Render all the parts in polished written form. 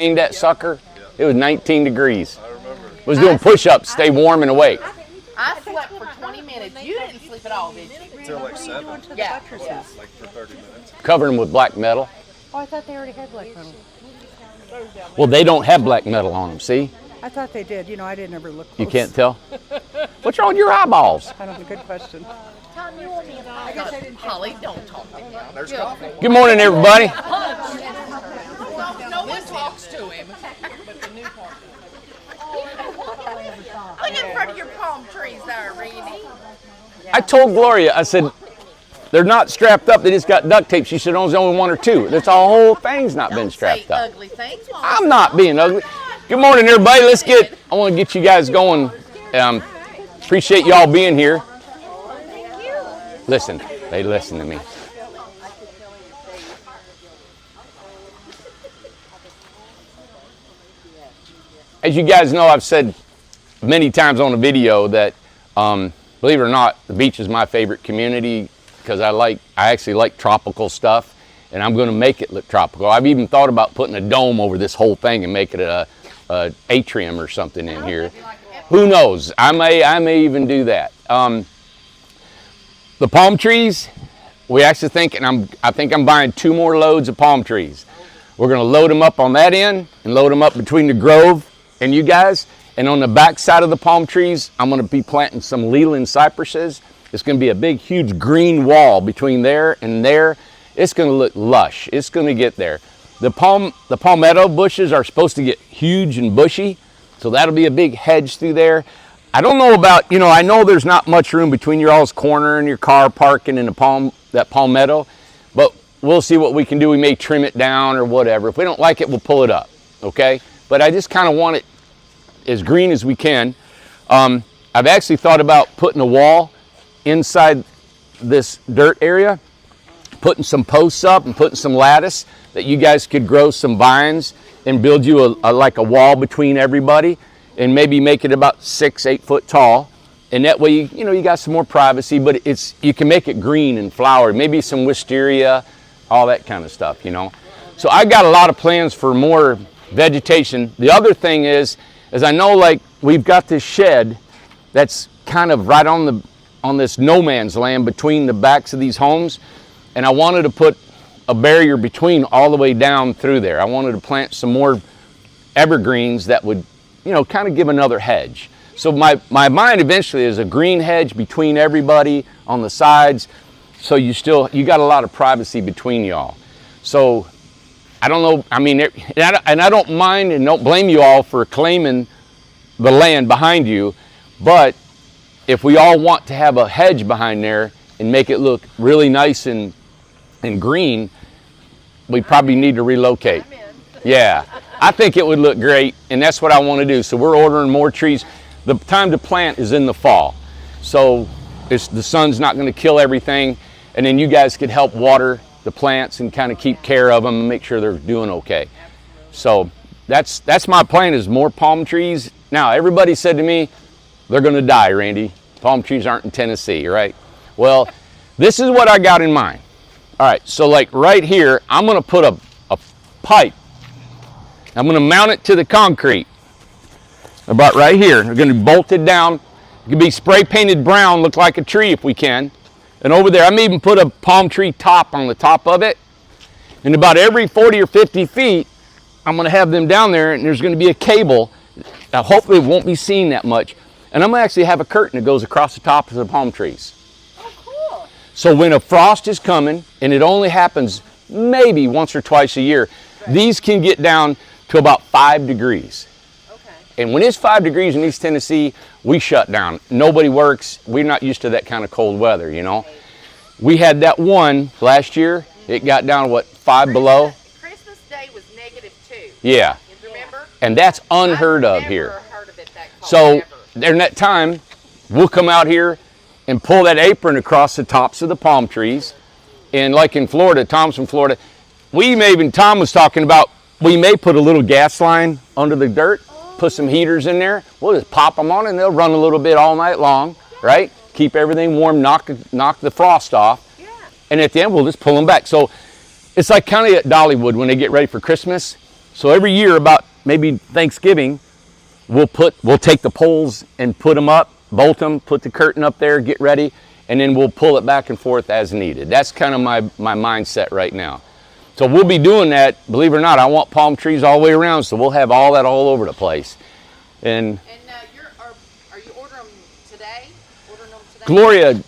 Aimed that sucker. It was 19 degrees. I remember. Was doing push-ups, stay warm and awake. I slept for 20 minutes. You didn't sleep at all, did you? Until like 7. Yeah. Like for 30 minutes. Covering them with black metal. Oh, I thought they already had black metal. Well, they don't have black metal on them, see? I thought they did. You know, I didn't ever look close. You can't tell? What's wrong with your eyeballs? I don't know. Good question. Holly, don't talk to him. There's coffee. Good morning, everybody. No one talks to him. Look in front of your palm trees there, Randy. I told Gloria, I said, they're not strapped up, they just got duct tape. She said, there's only one or two. That's all whole thing's not been Don't say strapped up. ugly things. Mom. I'm not being ugly. Good morning, everybody. I want to get you guys going. Appreciate y'all being here. Listen, they listen to me. As you guys know, I've said many times on the video that, believe it or not, the beach is my favorite community because I actually like tropical stuff, and I'm going to make it look tropical. I've even thought about putting a dome over this whole thing and making it a atrium or something in here. Who knows? I may even do that. The palm trees, we actually think, and I think I'm buying 2 more loads of palm trees. We're going to load them up on that end and load them up between the grove and you guys. And on the back side of the palm trees, I'm going to be planting some Leland cypresses. It's going to be a big, huge green wall between there and there. It's going to look lush. It's going to get there. The palmetto bushes are supposed to get huge and bushy, so that'll be a big hedge through there. I don't know about, I know there's not much room between your all's corner and your car parking and that palmetto, but we'll see what we can do. We may trim it down or whatever. If we don't like it, we'll pull it up, okay? But I just kind of want it as green as we can. I've actually thought about putting a wall inside this dirt area, putting some posts up and putting some lattice that you guys could grow some vines and build you like a wall between everybody and maybe make it about 6-8 foot tall. And that way, you got some more privacy, but you can make it green and flowery, maybe some wisteria, all that kind of stuff, So I got a lot of plans for more vegetation. The other thing is I know we've got this shed that's kind of right on this no man's land between the backs of these homes, and I wanted to put a barrier between all the way down through there. I wanted to plant some more evergreens that would, kind of give another hedge. So my mind eventually is a green hedge between everybody on the sides, so you got a lot of privacy between y'all. So I don't know, and I don't mind and don't blame you all for claiming the land behind you, but if we all want to have a hedge behind there and make it look really nice and green, we probably need to relocate. Yeah, I think it would look great, and that's what I want to do. So we're ordering more trees. The time to plant is in the fall, so the sun's not going to kill everything, and then you guys could help water the plants and kind of keep care of them and make sure they're doing okay. So that's my plan, is more palm trees. Now, everybody said to me, they're going to die, Randy. Palm trees aren't in Tennessee, right? Well, this is what I got in mind. All right, so right here, I'm going to put a pipe. I'm going to mount it to the concrete. About right here. They're going to be bolted down. It can be spray painted brown, look like a tree if we can. And over there, I may even put a palm tree top on the top of it. And about every 40 or 50 feet, I'm going to have them down there, and there's going to be a cable. Now, hopefully it won't be seen that much. And I'm going to actually have a curtain that goes across the top of the palm trees. Oh, cool. So when a frost is coming, and it only happens maybe once or twice a year, these can get down to about 5 degrees. Okay. And when it's 5 degrees in East Tennessee, we shut down. Nobody works. We're not used to that kind of cold weather, We had that one last year. It got down to 5 below. Christmas Day was -2. Yeah. You remember? And that's unheard of here. I've never heard of it that cold, So ever. during that time, we'll come out here and pull that apron across the tops of the palm trees. And like in Florida, Tom's from Florida, Tom was talking about, we may put a little gas line under the dirt, put some heaters in there. We'll just pop them on and they'll run a little bit all night long, right? Keep everything warm, knock the frost off. And at the end, we'll just pull them back. So it's like kind of at Dollywood when they get ready for Christmas. So every year about maybe Thanksgiving, we'll take the poles and put them up, bolt them, put the curtain up there, get ready, and then we'll pull it back and forth as needed. That's kind of my mindset right now. So we'll be doing that. Believe it or not, I want palm trees all the way around, so we'll have all that all over the place. And are you ordering them today? Gloria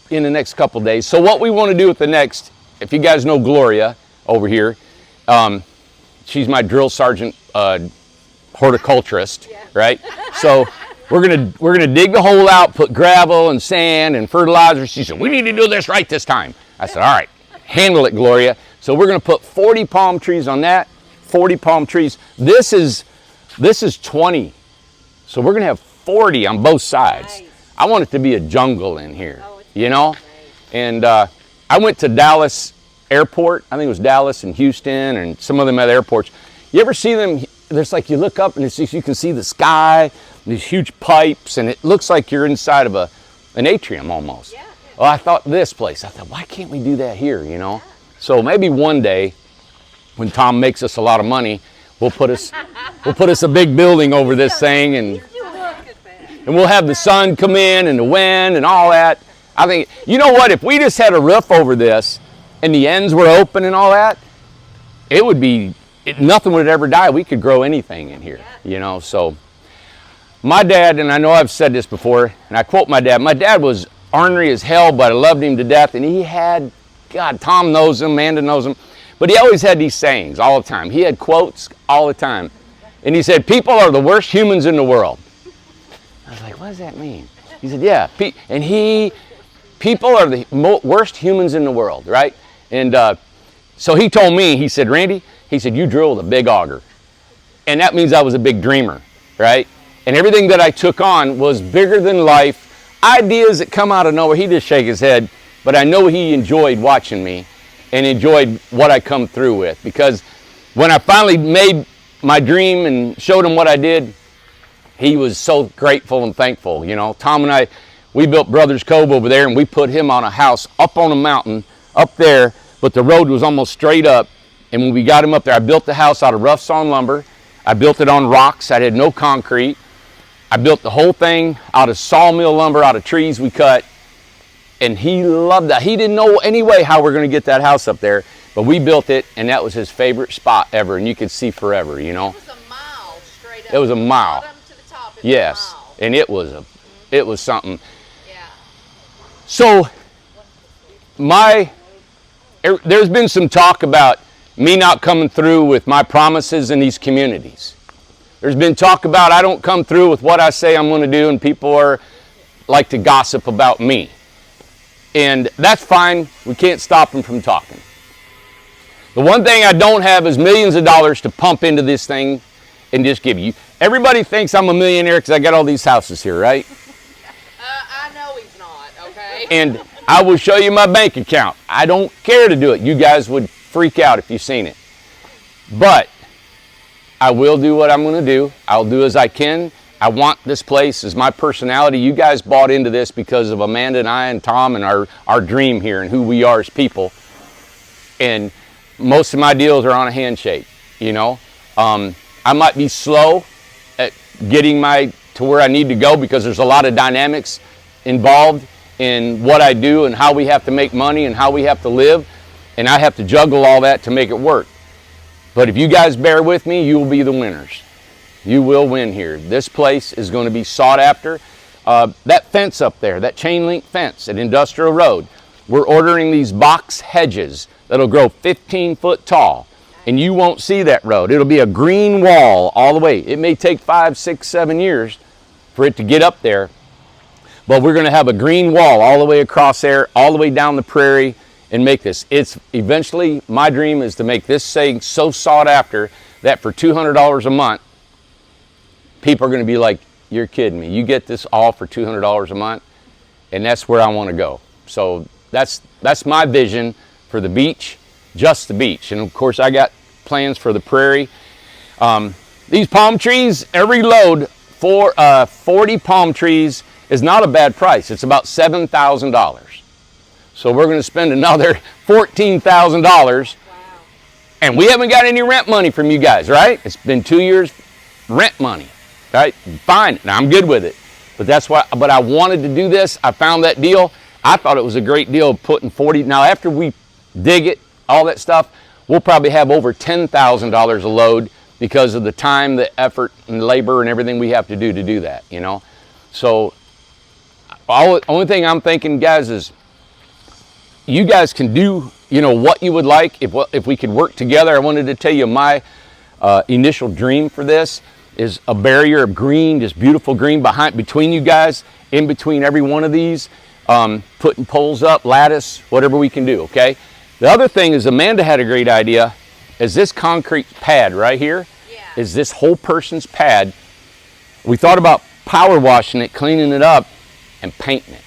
in the next couple days. So what we want to do with the next, if you guys know Gloria over here, she's my drill sergeant horticulturist, right? So we're gonna dig the hole out, put gravel and sand and fertilizer. She said, we need to do this right this time. I said, all right, handle it, Gloria. So we're gonna put 40 palm trees on that, 40 palm trees. This is 20. So we're gonna have 40 on both sides. Nice. I want it to be a jungle in here, Oh, it's you know? nice. And I went to Dallas Airport. I think it was Dallas and Houston and some of them other airports. You ever see them? There's like, you look up and it's just, you can see the sky, these huge pipes, and it looks like you're inside of an atrium almost. Yeah. Well, I thought this place, I thought, why can't we do that here, you know? So maybe one day when Tom makes us a lot of money, we'll put us a big building over this thing, and we'll have the sun come in and the wind and all that. I think, you know what, if we just had a roof over this and the ends were open and all that, it would be, nothing would ever die. We could grow anything in here, you know. So my dad, and I know I've said this before, and I quote my dad was ornery as hell, but I loved him to death. And he had, God, Tom knows him, Amanda knows him, but he always had these sayings all the time. He had quotes all the time. And he said, people are the worst humans in the world. I was like, what does that mean? He said, yeah, people are the worst humans in the world, right? And so he told me, he said, Randy, he said, you drill with a big auger. And that means I was a big dreamer, right? And everything that I took on was bigger than life, ideas that come out of nowhere. He just shake his head, but I know he enjoyed watching me and enjoyed what I come through with, because when I finally made my dream and showed him what I did, he was so grateful and thankful. You know, Tom and I, we built Brothers Cove over there, and we put him on a house up on a mountain up there, but the road was almost straight up. And when we got him up there, I built the house out of rough sawn lumber. I built it on rocks. I had no concrete. I built the whole thing out of sawmill lumber, out of trees we cut. And he loved that. He didn't know anyway how we're going to get that house up there, but we built it, and that was his favorite spot ever. And you could see forever, you know. It was a mile straight up. It was a mile. Bottom to the top, it Yes, was a mile. and it was something. Yeah. So there's been some talk about me not coming through with my promises in these communities. There's been talk about I don't come through with what I say I'm going to do, and people like to gossip about me. And that's fine. We can't stop them from talking. The one thing I don't have is millions of dollars to pump into this thing and just give you. Everybody thinks I'm a millionaire because I got all these houses here, right? I know he's not, okay? And I will show you my bank account. I don't care to do it. You guys would freak out if you've seen it. But I will do what I'm going to do. I'll do as I can. I want this place as my personality. You guys bought into this because of Amanda and I and Tom and our dream here and who we are as people. And most of my deals are on a handshake, you know. I might be slow at getting to where I need to go because there's a lot of dynamics involved in what I do and how we have to make money and how we have to live. And I have to juggle all that to make it work. But if you guys bear with me, you will be the winners. You will win here. This place is going to be sought after. That fence up there, that chain link fence at Industrial Road, we're ordering these box hedges that'll grow 15 foot tall. And you won't see that road. It'll be a green wall all the way. It may take 5, 6, 7 years for it to get up there. But we're going to have a green wall all the way across there, all the way down the prairie, and make this. It's eventually, my dream is to make this thing so sought after that for $200 a month, people are going to be like, you're kidding me. You get this all for $200 a month? And that's where I want to go. So that's my vision for the beach, just the beach. And of course, I got plans for the prairie. These palm trees, every load for 40 palm trees is not a bad price. It's about $7,000. So we're going to spend another $14,000. Wow. And we haven't got any rent money from you guys, right? It's been 2 years rent money, right? Fine, and I'm good with it. But that's why, but I wanted to do this. I found that deal. I thought it was a great deal putting 40. Now after we dig it, all that stuff, we'll probably have over $10,000 a load because of the time, the effort, and labor and everything we have to do that, you know? So, only thing I'm thinking, guys, is you guys can do, you know, what you would like if we could work together. I wanted to tell you my initial dream for this is a barrier of green, just beautiful green between you guys, in between every one of these, putting poles up, lattice, whatever we can do, okay? The other thing is Amanda had a great idea, is this concrete pad right here, is this whole person's pad. We thought about power washing it, cleaning it up, and painting it.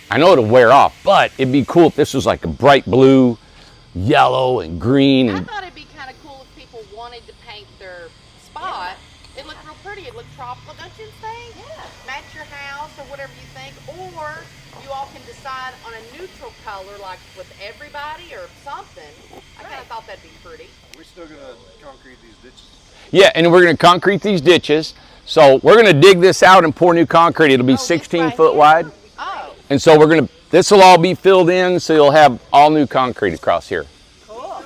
I know it'll wear off, but it'd be cool if this was like a bright blue, yellow, and green. I And thought it'd be kind of cool if people wanted to paint their spot. It looked real pretty. It looked tropical, don't you think? Yeah. Match your house or whatever you think. Or you all can decide on a neutral color, like with everybody or something. I kind of thought that'd be pretty. We're still gonna concrete these ditches. yeah, and we're gonna concrete these ditches. So we're gonna dig this out and pour new concrete. It'll be 16 foot wide. Oh, And so this will all be filled in, so you'll have all new concrete across here. cool.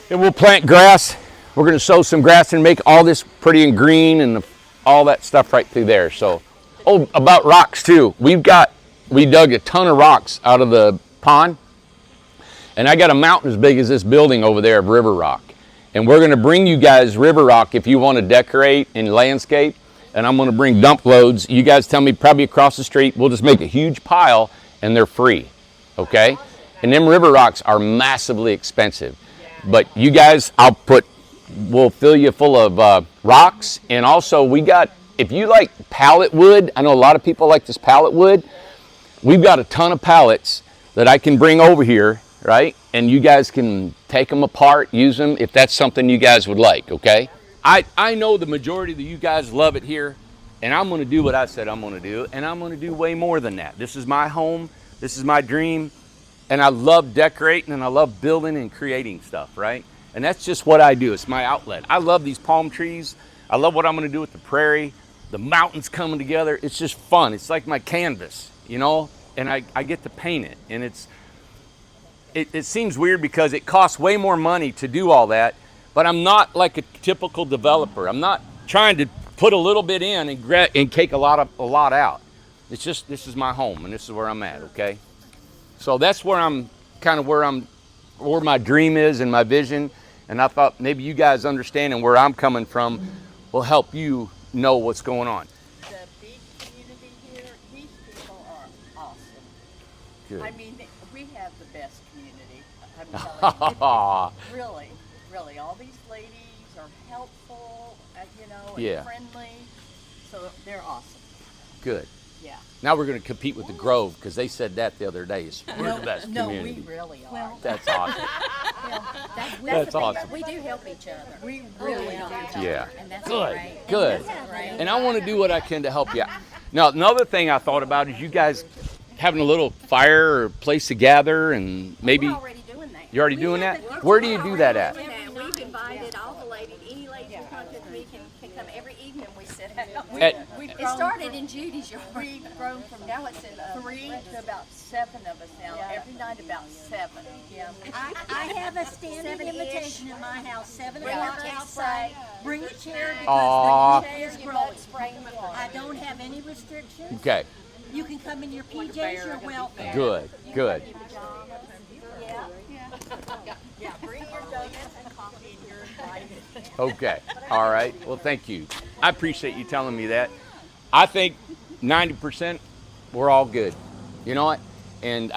And we'll plant grass. We're gonna sow some grass and make all this pretty and green and all that stuff right through there. So, oh, about rocks too. We dug a ton of rocks out of the pond. And I got a mountain as big as this building over there of river rock. And we're gonna bring you guys river rock if you wanna decorate and landscape. And I'm gonna bring dump loads. You guys tell me probably across the street. We'll just make a huge pile and they're free, okay? And them river rocks are massively expensive. But you guys, we'll fill you full of rocks. And also if you like pallet wood, I know a lot of people like this pallet wood. We've got a ton of pallets that I can bring over here, right? And you guys can take them apart, use them if that's something you guys would like, okay? I know the majority of you guys love it here, and I'm gonna do what I said I'm gonna do, and I'm gonna do way more than that. This is my home, this is my dream, and I love decorating and I love building and creating stuff, right? And that's just what I do, it's my outlet. I love these palm trees, I love what I'm gonna do with the prairie, the mountains coming together. It's just fun, it's like my canvas, you know? And I get to paint it, and it seems weird because it costs way more money to do all that, but I'm not like a typical developer. I'm not trying to put a little bit in and take a lot out. It's just, this is my home and this is where I'm at, okay? So that's where where my dream is and my vision. And I thought maybe you guys understanding where I'm coming from will help you know what's going on. The beach community here, these people are awesome. Good. I mean, we have the best community. I'm telling you. Really, really. All these ladies are helpful, Yeah. and friendly. So they're awesome. Good. Yeah. Now we're going to compete with the Grove because they said that the other day. We're the best No, community. we really are. That's awesome. That's awesome. We do help each other. We really help each other. Yeah. And that's Good. great. Good. That's great. And I want to do what I can to help you out. Now, another thing I thought about is you guys having a little fire or place to gather and maybe We're already doing that. you're already doing that? Where do you do that at? And we've invited all the ladies, any ladies who contact me can come every evening we sit out. It started in Judy's yard. We've grown from now it's 3 to about 7 of us now. Every night about 7. Yeah. I have a standing 7-ish. invitation in my house, 7 Bring o'clock a outside. Bring a chair Aw. because the chair is growing. I don't have any restrictions. Okay. You can come in your PJs, you're welcome. Good. Good. Yeah, bring your donuts and coffee and you're invited. Okay. All right. Well, thank you. I appreciate you telling me that. I think 90% we're all good. You know what? And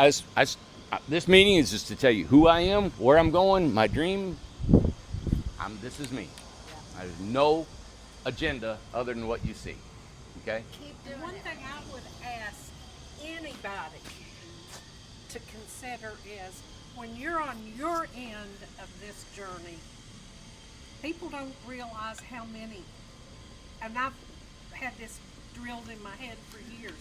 this meeting is just to tell you who I am, where I'm going, my dream. This is me. There's no agenda other than what you see. Okay? One thing I would ask anybody to consider is when you're on your end of this journey, people don't realize how many, and I've had this drilled in my head for years,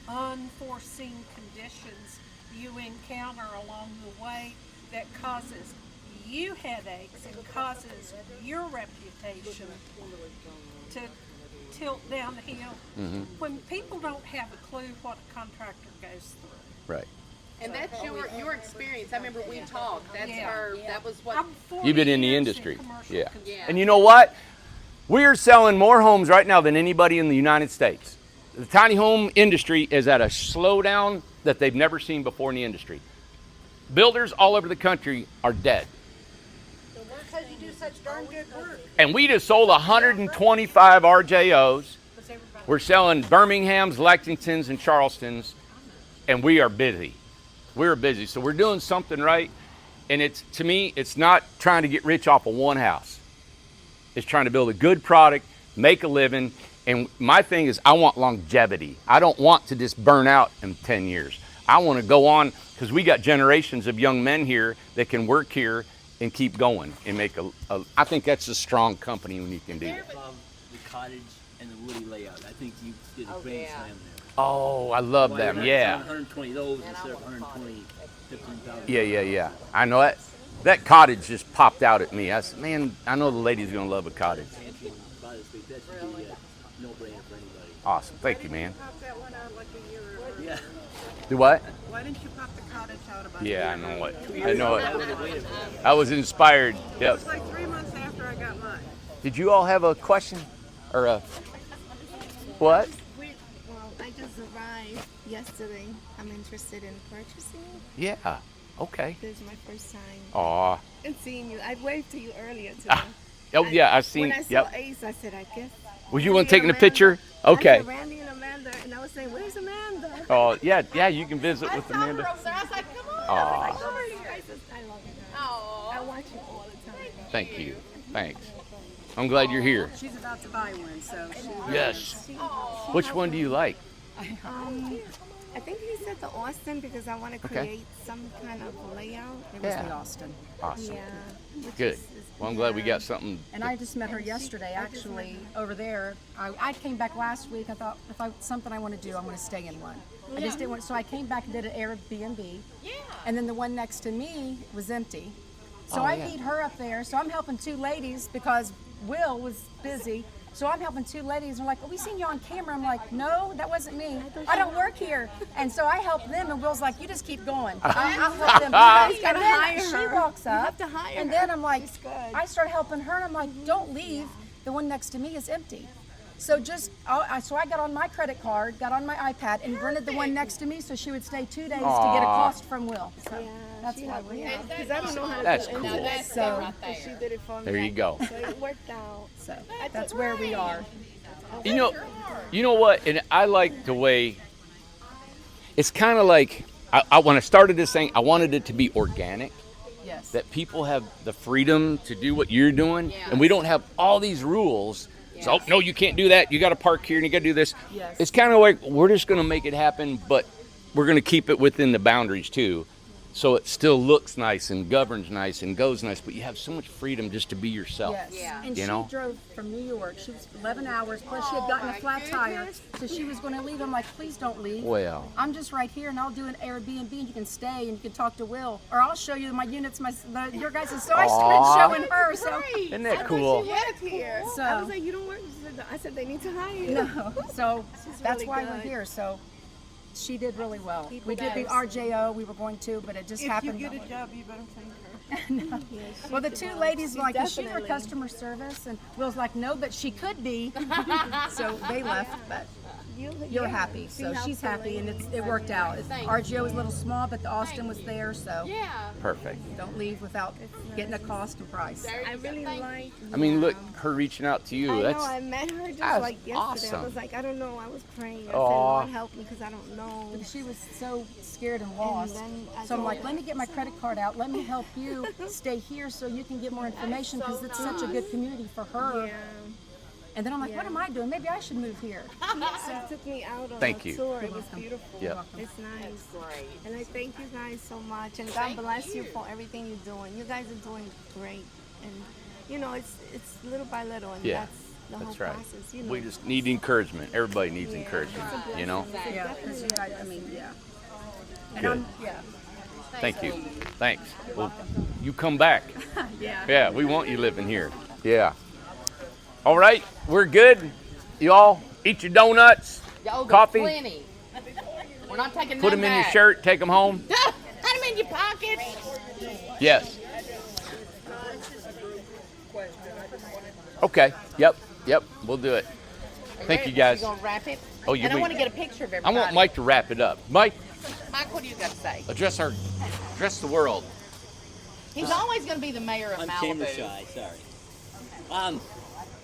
unforeseen conditions you encounter along the way that causes you headaches and causes your reputation to tilt downhill when people don't have a clue what a contractor goes through. Right. And that's your experience. I remember we talked. That's Yeah. her. That was what. I'm 40 You've been in the years industry. commercial Yeah. construction. Yeah. And you know what? We are selling more homes right now than anybody in the United States. The tiny home industry is at a slowdown that they've never seen before in the industry. Builders all over the country are dead. Because you do such darn good work. And we just sold 125 RJOs. We're selling Birmingham's, Lexingtons, and Charlestons, and we are busy. We're busy. So we're doing something right. And it's, to me, it's not trying to get rich off of one house. It's trying to build a good product, make a living. And my thing is I want longevity. I don't want to just burn out in 10 years. I want to go on because we got generations of young men here that can work here and keep going and make I think that's a strong company when you can do that. Love the cottage and the woody layout. I think you did a grand slam there. Oh, I love them. Yeah. 120 of those instead of 120, 15,000. Yeah. I know that cottage just popped out at me. I said, man, I know the lady's going to love a cottage. That should be a no-brainer for anybody. Awesome. Thank you, man. Pop that one out like a year ago. Yeah. Do what? Why didn't you pop the cottage out about Yeah, I a year know ago? what. I know it. I was inspired. It Yep. was like 3 months after I got mine. Did you all have a question or a what? Well, I just arrived yesterday. I'm interested in purchasing. Yeah. Okay. This is my first time Aw. in seeing you. I waved to you earlier today. Oh yeah, I've seen. When I saw Yep. Ace, I said, I guess. Was you want Randy taking a and Amanda. picture? I Okay. said Randy and Amanda, and I was saying, where's Amanda? Oh yeah. You can visit with I saw her Amanda. over there. I was like, come on. Aw. Like, oh, you guys, I love you guys. I Aw. watch you all the time. Thank you. Thanks. I'm glad you're here. She's about to buy one, so she. Yes. Which one do you like? I think he said the Austin because I want to Okay. create some kind of layout. It was Yeah. the Austin. Awesome. Yeah. which Good. is- Well, I'm glad we got something. And I just met her yesterday, actually, over there. I came back last week. I thought if something I want to do, I'm going to stay in one. I just didn't want. So I came back and did an Airbnb. Yeah. And then the one next to me was empty. So Oh, I yeah. need her up there. So I'm helping two ladies because Will was busy. So I'm helping two ladies. They're like, "Oh, we seen you on camera." I'm like, "No, that wasn't me. I don't work here." And so I help them, and Will's like, "You just keep going. I'll help them." You gotta And then hire she her. walks You up, have to hire and her. then I'm like, She's good. I start helping her, and I'm like, "Don't leave. The one next to me is empty." So so I got on my credit card, got on my iPad, and rented the one next to me, so she would stay 2 days to get a Aw. cost from Will. So that's why we're here. Because I don't know how to That's do cool. anything. That's So- it right there. She did it for me. There you go. So it worked out. So that's where we are. You know what? And I like the way it's kind of like when I started this thing, I wanted it to be organic. Yes. That people have the freedom to do what you're doing, Yeah. and we don't have all these rules. So, no, you can't do that. You got to park here, and you got to do this. Yes. It's kind of like we're just going to make it happen, but we're going to keep it within the boundaries too, so it still looks nice and governs nice and goes nice. But you have so much freedom just to be yourself. Yes. Yeah. And You she know? drove from New York. She was 11 hours, plus she had gotten a flat tire. So she was going to leave. I'm like, please don't leave. Well, I'm just right here, and I'll do an Airbnb, and you can stay, and you can talk to Will. Or I'll show you my units, your guys'. So I Aw. started showing her. So, isn't that cool? She worked here. So- I was like, you don't work? She said, I said, they need to hire you. no. So that's really why we're good. here. So she did really well. Keep We it did the up. RJO. We were going to, but it just If you happened. get a that way. job, you better thank her. Well, the two ladies were like, is she for definitely- customer service? And Will's like, no, but she could be. So they left, but you're happy. So she's happy, and it worked out. RGO was a little small, but the Austin was there, so Yeah. Perfect. don't leave without getting a cost and price. I really like. I mean, look, her reaching out to you. I know. That's I met her just that's like yesterday. awesome. I was like, I don't know. I was praying. I said, Aw. Lord, help me because I don't know. But she was so scared and lost. then I So I'm told like, her- let me get my credit card out. Let me help you stay here so you can get more information because it's such a good community for her. Yeah. And then I'm like, what am I doing? Maybe I should move here. She took me out on Thank a you. tour. It was beautiful. Yeah. It's nice. Great. And I thank you guys so much. And God bless you for everything you're doing. You guys are doing great. And you know, it's little by little, and Yeah, that's the that's whole right. process. You know. We just need encouragement. Everybody needs encouragement, you know? Yeah, because you guys, I mean, yeah. Good. Yeah. Thank you. Thanks. Well, you come back. Yeah. Yeah, we want you living here. Yeah. All right, we're good. You all eat your donuts, Y'all, there's coffee, plenty. We're not taking put none them in your back. shirt, take them home. Put them in your pocket. Yes. Okay. Yep. We'll do it. Thank you, guys. You gonna wrap it? Oh, you And I mean- want to get a picture of I everybody. want Mike to wrap it up. Mike, Mike, what do you got to say? address the world. He's always going to be the mayor of I'm Malibu. camera shy, sorry.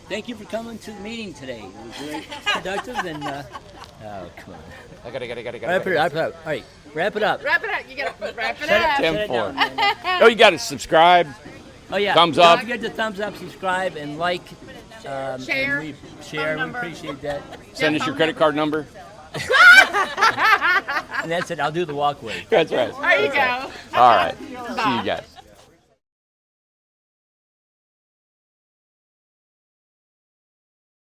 Thank you for coming to the meeting today. It was very productive and, oh, come on. I gotta. Wrap it up. All right, wrap it up. Wrap it up. You got to wrap it Shut up. it 10 down, 4. man. Oh, you got to subscribe. Oh, yeah. Thumbs Don't up. forget to thumbs up, subscribe, and like. Share. And share. We appreciate that. Send us your credit card number. And that's it. I'll do the walkway. That's right. There you go. All right. See you guys.